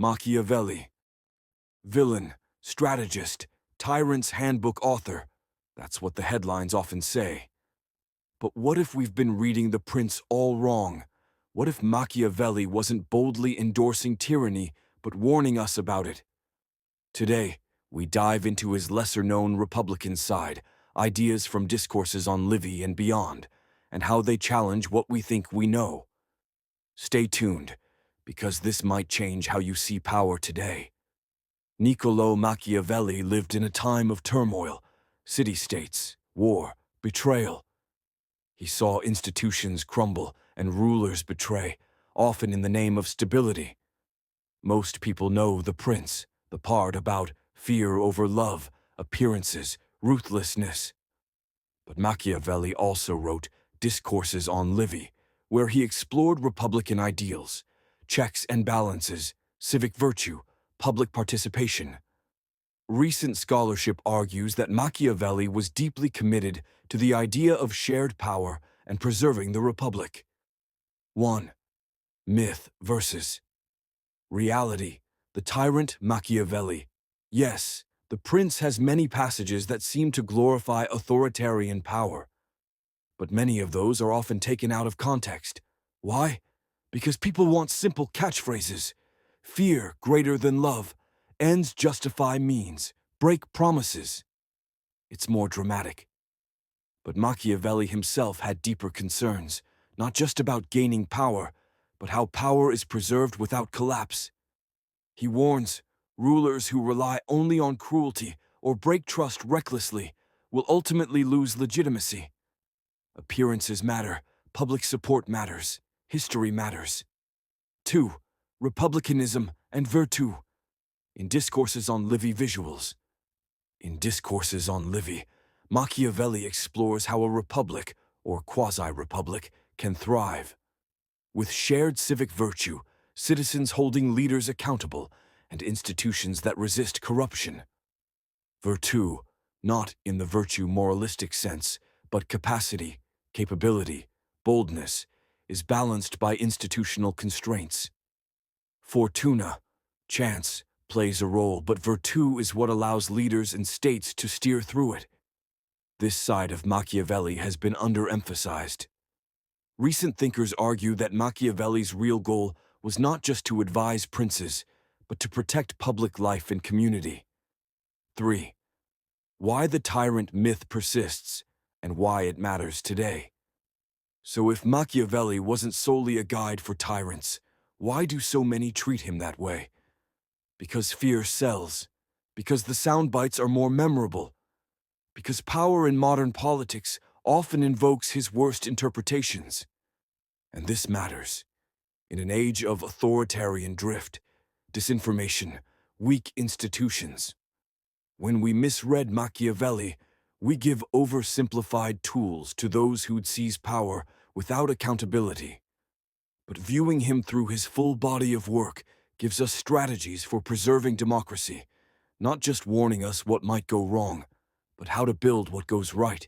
Machiavelli. Villain, strategist, tyrant's handbook author. That's what the headlines often say. But what if we've been reading The Prince all wrong? What if Machiavelli wasn't boldly endorsing tyranny, but warning us about it? Today, we dive into his lesser-known Republican side, ideas from Discourses on Livy and beyond, and how they challenge what we think we know. Stay tuned, because this might change how you see power today. Niccolò Machiavelli lived in a time of turmoil, city-states, war, betrayal. He saw institutions crumble and rulers betray, often in the name of stability. Most people know The Prince, the part about fear over love, appearances, ruthlessness. But Machiavelli also wrote Discourses on Livy, where he explored Republican ideals, checks and balances, civic virtue, public participation. Recent scholarship argues that Machiavelli was deeply committed to the idea of shared power and preserving the republic. 1. Myth versus reality. The tyrant Machiavelli. Yes, The Prince has many passages that seem to glorify authoritarian power. But many of those are often taken out of context. Why? Because people want simple catchphrases. Fear greater than love. Ends justify means. Break promises. It's more dramatic. But Machiavelli himself had deeper concerns, not just about gaining power, but how power is preserved without collapse. He warns, rulers who rely only on cruelty or break trust recklessly will ultimately lose legitimacy. Appearances matter, public support matters, history matters. 2. Republicanism and virtue. In Discourses on Livy visuals. In Discourses on Livy, Machiavelli explores how a republic, or quasi-republic, can thrive. With shared civic virtue, citizens holding leaders accountable, and institutions that resist corruption. Virtue, not in the virtue moralistic sense, but capacity, capability, boldness, is balanced by institutional constraints. Fortuna, chance, plays a role, but virtue is what allows leaders and states to steer through it. This side of Machiavelli has been underemphasized. Recent thinkers argue that Machiavelli's real goal was not just to advise princes, but to protect public life and community. 3. Why the tyrant myth persists, and why it matters today. So if Machiavelli wasn't solely a guide for tyrants, why do so many treat him that way? Because fear sells. Because the sound bites are more memorable. Because power in modern politics often invokes his worst interpretations. And this matters. In an age of authoritarian drift, disinformation, weak institutions. When we misread Machiavelli, we give oversimplified tools to those who'd seize power without accountability. But viewing him through his full body of work gives us strategies for preserving democracy, not just warning us what might go wrong, but how to build what goes right.